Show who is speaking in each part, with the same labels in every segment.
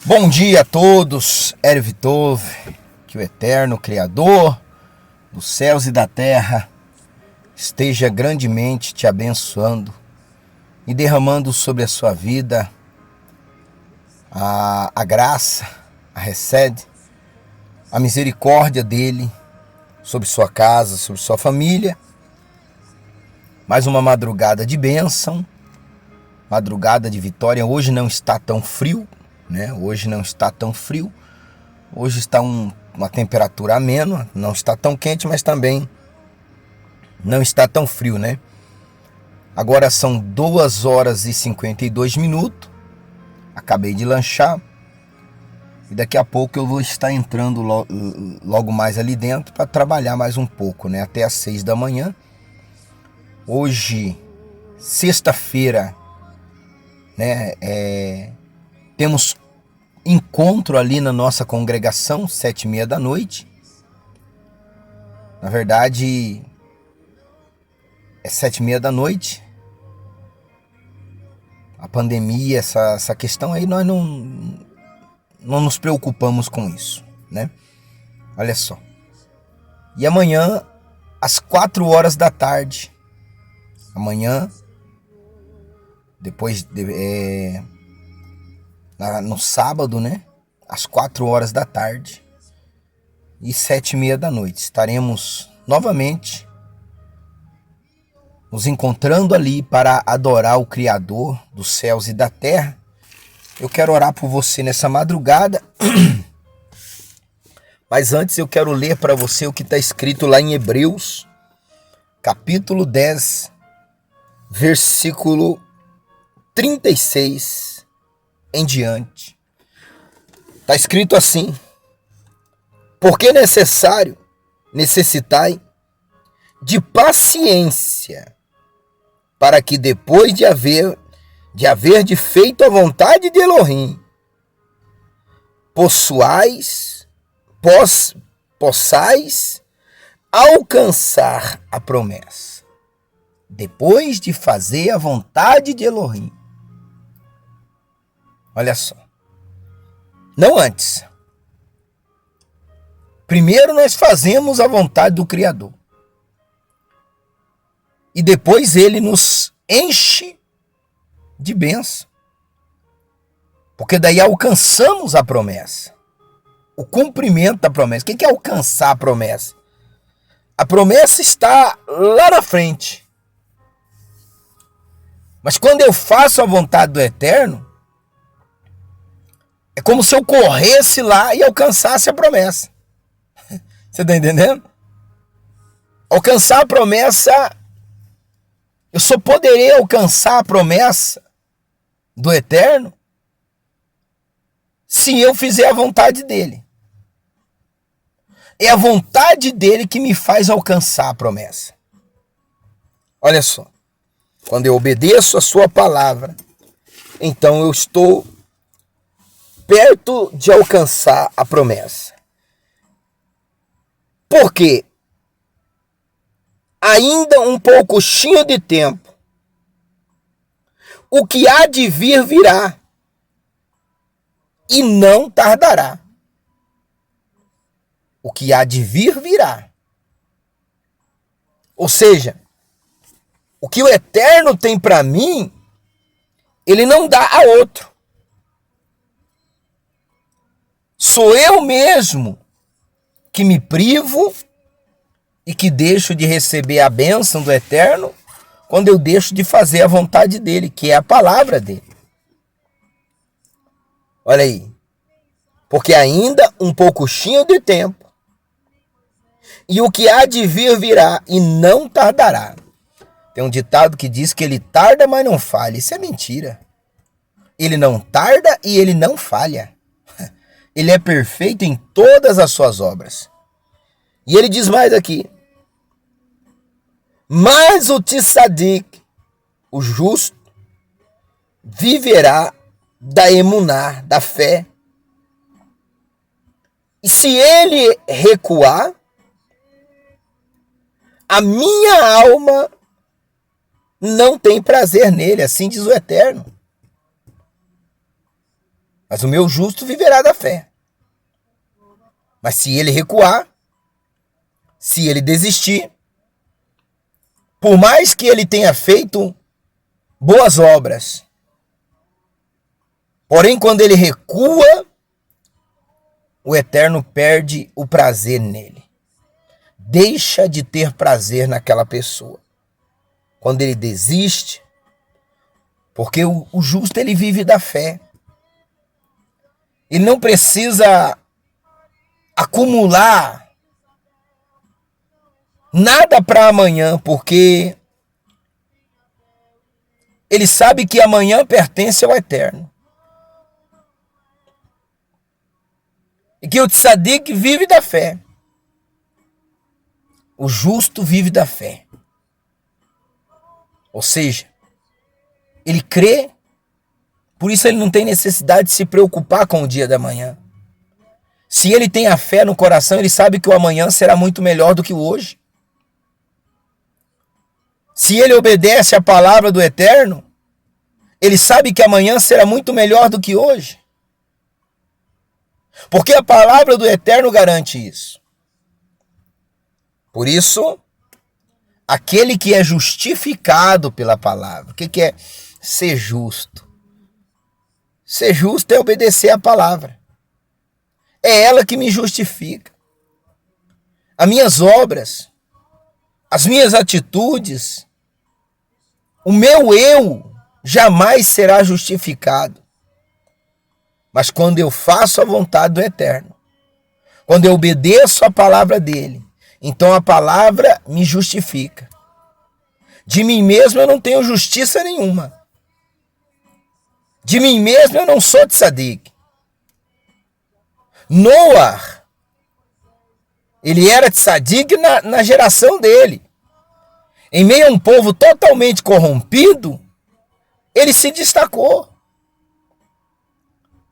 Speaker 1: Bom dia a todos, Erev Tov, que o eterno Criador dos céus e da terra esteja grandemente te abençoando e derramando sobre a sua vida a graça, a Hesed, a misericórdia dele sobre sua casa, sobre sua família. Mais uma madrugada de bênção, madrugada de vitória. Hoje não está tão frio, né? Hoje não está tão frio. Hoje está uma temperatura amena, não está tão quente, mas também não está tão frio, né? Agora são 2 horas e 52 minutos. Acabei de lanchar. E daqui a pouco eu vou estar entrando logo mais ali dentro para trabalhar mais um pouco, né? Até às 6 da manhã. Hoje, sexta-feira, né? Temos encontro ali na nossa congregação, 7h30 da noite. Na verdade, é 7h30 da noite. A pandemia, essa questão aí, nós não nos preocupamos com isso, né? Olha só. E amanhã, às 4 horas da tarde, amanhã, depois no sábado, né? Às 4 horas da tarde e 7h30 da noite, estaremos novamente nos encontrando ali para adorar o Criador dos céus e da terra. Eu quero orar por você nessa madrugada, mas antes eu quero ler para você o que está escrito lá em Hebreus, capítulo 10, versículo 36 em diante. Está escrito assim: porque necessitai de paciência, para que depois de haver feito a vontade de Elohim, possais alcançar a promessa. Depois de fazer a vontade de Elohim. Olha só. Não antes. Primeiro nós fazemos a vontade do Criador. E depois ele nos enche de bênção. Porque daí alcançamos a promessa. O cumprimento da promessa. O que é alcançar a promessa? A promessa está lá na frente. Mas quando eu faço a vontade do Eterno, é como se eu corresse lá e alcançasse a promessa. Você está entendendo? Alcançar a promessa, eu só poderei alcançar a promessa do Eterno se eu fizer a vontade dele. É a vontade dele que me faz alcançar a promessa. Olha só. Quando eu obedeço a sua palavra, então eu estou perto de alcançar a promessa. Porque ainda um pouquinho de tempo, o que há de vir virá e não tardará. O que há de vir virá. Ou seja, o que o Eterno tem para mim, ele não dá a outro. Sou eu mesmo que me privo e que deixo de receber a bênção do Eterno quando eu deixo de fazer a vontade dele, que é a palavra dele. Olha aí. Porque ainda um pouquinho de tempo, e o que há de vir virá e não tardará. Tem um ditado que diz que ele tarda, mas não falha. Isso é mentira. Ele não tarda e ele não falha. Ele é perfeito em todas as suas obras. E ele diz mais aqui: mas o Tzadik, o justo, viverá da emuná, da fé. E se ele recuar, a minha alma não tem prazer nele, assim diz o Eterno. Mas o meu justo viverá da fé. Mas se ele recuar, se ele desistir, por mais que ele tenha feito boas obras, porém quando ele recua, o Eterno perde o prazer nele. Deixa de ter prazer naquela pessoa. Quando ele desiste, porque o justo ele vive da fé. Ele não precisa acumular nada para amanhã, porque ele sabe que amanhã pertence ao Eterno. E que o tzadik vive da fé. O justo vive da fé. Ou seja, ele crê, por isso ele não tem necessidade de se preocupar com o dia da manhã. Se ele tem a fé no coração, ele sabe que o amanhã será muito melhor do que o hoje. Se ele obedece à palavra do Eterno, ele sabe que amanhã será muito melhor do que hoje. Porque a palavra do Eterno garante isso. Por isso, aquele que é justificado pela palavra. O que é ser justo? Ser justo é obedecer à palavra. É ela que me justifica. As minhas obras, as minhas atitudes, o meu eu jamais será justificado. Mas quando eu faço a vontade do Eterno, quando eu obedeço a palavra dele, então a palavra me justifica. De mim mesmo eu não tenho justiça nenhuma. De mim mesmo eu não sou tzadik. Noah, ele era tzadik na geração dele. Em meio a um povo totalmente corrompido, ele se destacou.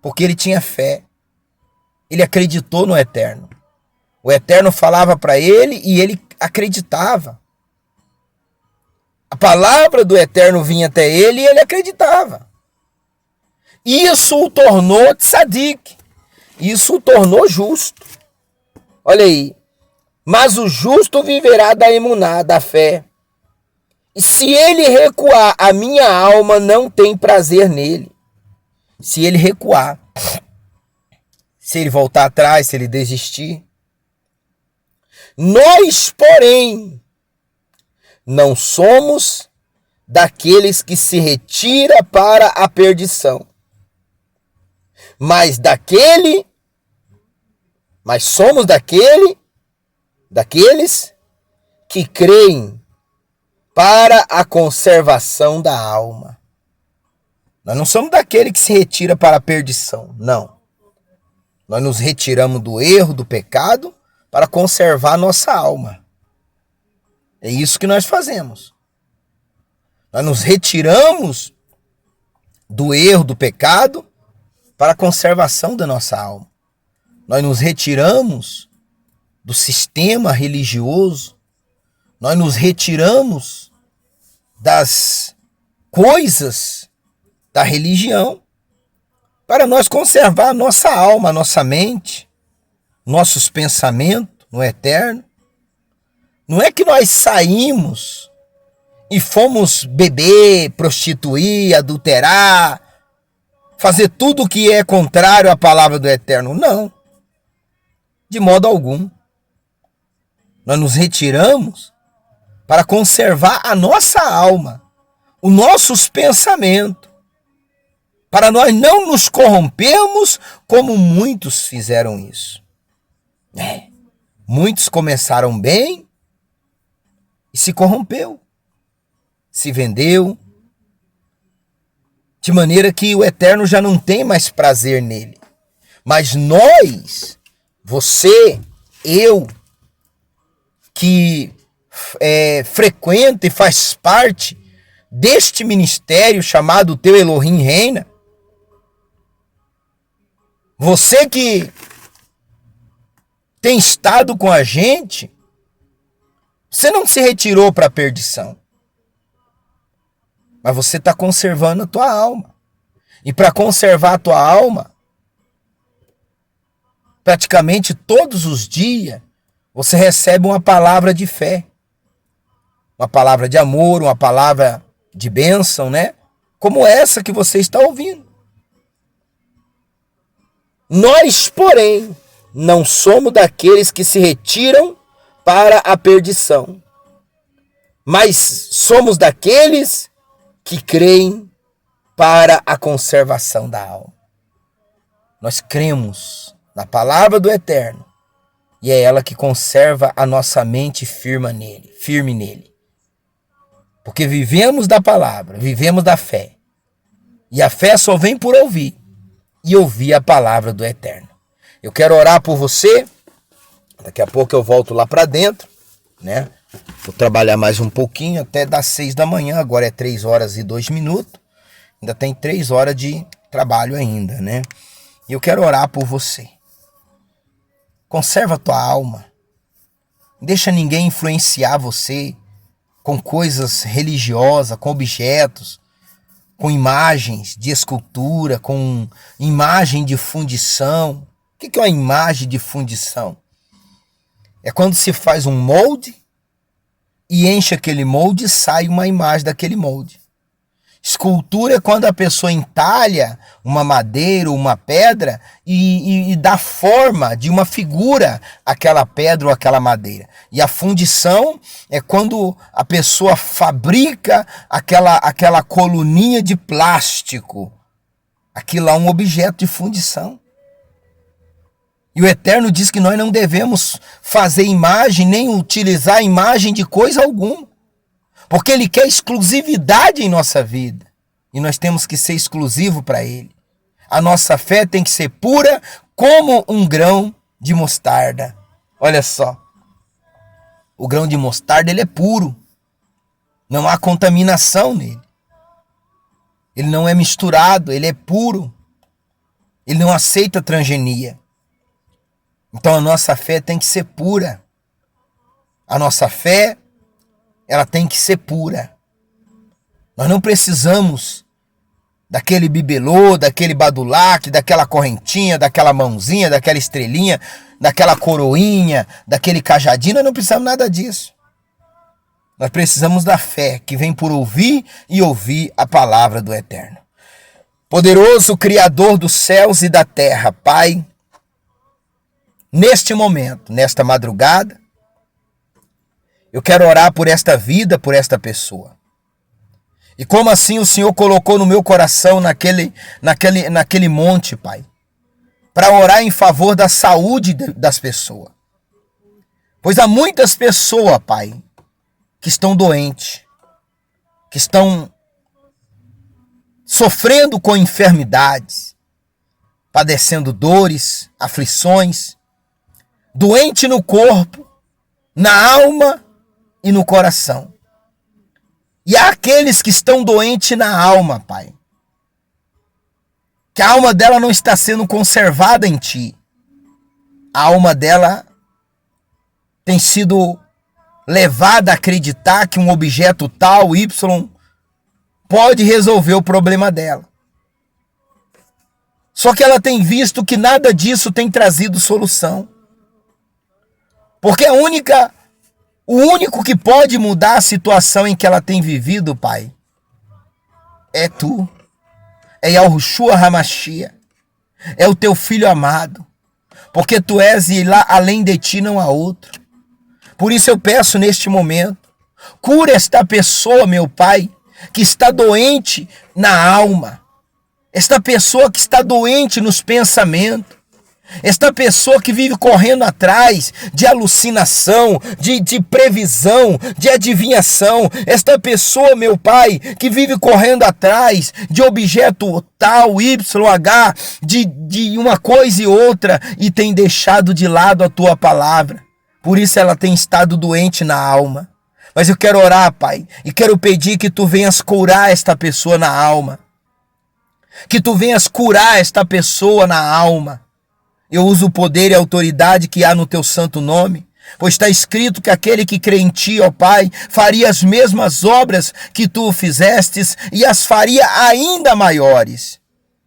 Speaker 1: Porque ele tinha fé. Ele acreditou no Eterno. O Eterno falava para ele e ele acreditava. A palavra do Eterno vinha até ele e ele acreditava. Isso o tornou tzadik. Isso o tornou justo. Olha aí. Mas o justo viverá da emuná, da fé. E se ele recuar, a minha alma não tem prazer nele. Se ele recuar, se ele voltar atrás, se ele desistir. Nós, porém, não somos daqueles que se retira para a perdição, mas somos daqueles que creem para a conservação da alma. Nós não somos daquele que se retira para a perdição, não. Nós nos retiramos do erro, do pecado, para conservar nossa alma. É isso que nós fazemos. Nós nos retiramos do erro, do pecado, para a conservação da nossa alma. Nós nos retiramos do sistema religioso. Nós nos retiramos das coisas da religião para nós conservar a nossa alma, a nossa mente, nossos pensamentos no Eterno. Não é que nós saímos e fomos beber, prostituir, adulterar, fazer tudo o que é contrário à palavra do Eterno. Não. De modo algum. Nós nos retiramos para conservar a nossa alma, os nossos pensamentos, para nós não nos corrompermos como muitos fizeram isso. Muitos começaram bem e se corrompeu, se vendeu, de maneira que o Eterno já não tem mais prazer nele. Mas nós, você, eu, que frequenta e faz parte deste ministério chamado Teu Elohim Reina, você que tem estado com a gente, você não se retirou para a perdição, mas você está conservando a tua alma. E para conservar a tua alma, praticamente todos os dias, você recebe uma palavra de fé, uma palavra de amor, uma palavra de bênção, né? Como essa que você está ouvindo. Nós, porém, não somos daqueles que se retiram para a perdição, mas somos daqueles que creem para a conservação da alma. Nós cremos na palavra do Eterno e é ela que conserva a nossa mente firme nele. Porque vivemos da palavra, vivemos da fé. E a fé só vem por ouvir e ouvir a palavra do Eterno. Eu quero orar por você. Daqui a pouco eu volto lá para dentro, né? Vou trabalhar mais um pouquinho até das 6 da manhã. Agora é 3 horas e 2 minutos. Ainda tem 3 horas de trabalho ainda, né? E eu quero orar por você. Conserva a tua alma. Não deixa ninguém influenciar você com coisas religiosas, com objetos, com imagens de escultura, com imagem de fundição. O que é uma imagem de fundição? É quando se faz um molde e enche aquele molde e sai uma imagem daquele molde. Escultura é quando a pessoa entalha uma madeira ou uma pedra e dá forma de uma figura àquela pedra ou àquela madeira. E a fundição é quando a pessoa fabrica aquela coluninha de plástico. Aquilo é um objeto de fundição. E o Eterno diz que nós não devemos fazer imagem, nem utilizar imagem de coisa alguma. Porque Ele quer exclusividade em nossa vida. E nós temos que ser exclusivo para Ele. A nossa fé tem que ser pura como um grão de mostarda. Olha só. O grão de mostarda, ele é puro. Não há contaminação nele. Ele não é misturado, ele é puro. Ele não aceita transgenia. Então a nossa fé tem que ser pura. A nossa fé, ela tem que ser pura. Nós não precisamos daquele bibelô, daquele badulaque, daquela correntinha, daquela mãozinha, daquela estrelinha, daquela coroinha, daquele cajadinho. Nós não precisamos nada disso. Nós precisamos da fé que vem por ouvir e ouvir a palavra do Eterno. Poderoso Criador dos céus e da terra, Pai, neste momento, nesta madrugada, eu quero orar por esta vida, por esta pessoa. E como assim o Senhor colocou no meu coração naquele monte, Pai, para orar em favor da saúde das pessoas. Pois há muitas pessoas, Pai, que estão doentes, que estão sofrendo com enfermidades, padecendo dores, aflições, doente no corpo, na alma e no coração. E há aqueles que estão doentes na alma, Pai. Que a alma dela não está sendo conservada em Ti. A alma dela tem sido levada a acreditar que um objeto tal, Y, pode resolver o problema dela. Só que ela tem visto que nada disso tem trazido solução. Porque o único que pode mudar a situação em que ela tem vivido, Pai, é Tu. É Yahushua HaMashiach. É o Teu Filho amado. Porque Tu és e lá além de Ti não há outro. Por isso eu peço neste momento, cura esta pessoa, meu Pai, que está doente na alma. Esta pessoa que está doente nos pensamentos. Esta pessoa que vive correndo atrás de alucinação, de previsão, de adivinhação. Esta pessoa, meu Pai, que vive correndo atrás de objeto tal, YH, de uma coisa e outra, e tem deixado de lado a Tua palavra. Por isso ela tem estado doente na alma. Mas eu quero orar, Pai, e quero pedir que Tu venhas curar esta pessoa na alma. Que Tu venhas curar esta pessoa na alma. Eu uso o poder e a autoridade que há no Teu santo nome, pois está escrito que aquele que crê em Ti, ó Pai, faria as mesmas obras que Tu fizestes e as faria ainda maiores.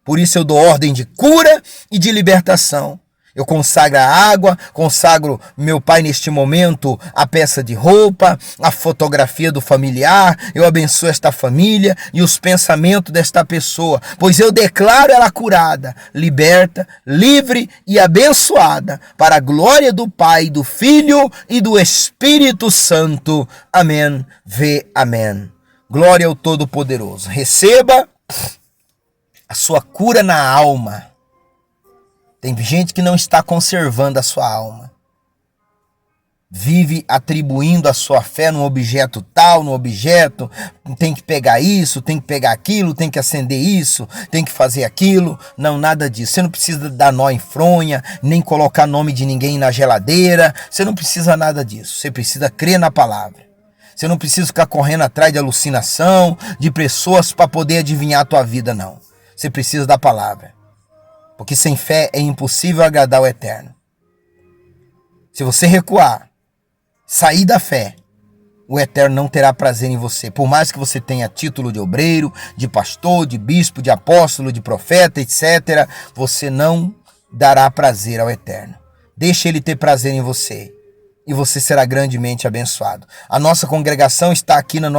Speaker 1: Por isso eu dou ordem de cura e de libertação. Eu consagro a água, consagro, meu Pai, neste momento, a peça de roupa, a fotografia do familiar. Eu abençoo esta família e os pensamentos desta pessoa, pois eu declaro ela curada, liberta, livre e abençoada, para a glória do Pai, do Filho e do Espírito Santo. Amém. Amém. Glória ao Todo-Poderoso. Receba a sua cura na alma. Tem gente que não está conservando a sua alma. Vive atribuindo a sua fé num objeto tal, no objeto. Tem que pegar isso, tem que pegar aquilo, tem que acender isso, tem que fazer aquilo. Não, nada disso. Você não precisa dar nó em fronha, nem colocar nome de ninguém na geladeira. Você não precisa nada disso. Você precisa crer na palavra. Você não precisa ficar correndo atrás de alucinação, de pessoas para poder adivinhar a tua vida, não. Você precisa da palavra. Porque sem fé é impossível agradar o Eterno. Se você recuar, sair da fé, o Eterno não terá prazer em você. Por mais que você tenha título de obreiro, de pastor, de bispo, de apóstolo, de profeta, etc., você não dará prazer ao Eterno. Deixe Ele ter prazer em você. E você será grandemente abençoado. A nossa congregação está aqui na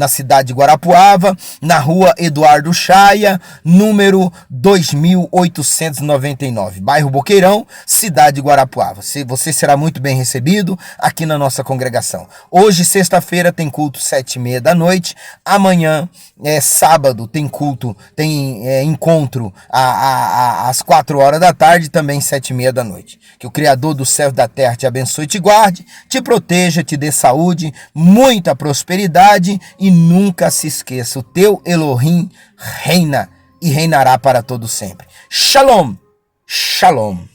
Speaker 1: cidade de Guarapuava, na rua Eduardo Chaia, número 2899, bairro Boqueirão, cidade de Guarapuava. Você será muito bem recebido aqui na nossa congregação. Hoje, sexta-feira, tem culto 7h30 da noite. Amanhã, sábado, tem culto, tem encontro às 4 horas da tarde, também 7h30 da noite. Que o Criador do céu e da terra te abençoe e te guarde, te proteja, te dê saúde, muita prosperidade e nunca se esqueça, o teu Elohim reina e reinará para todo sempre. Shalom, shalom.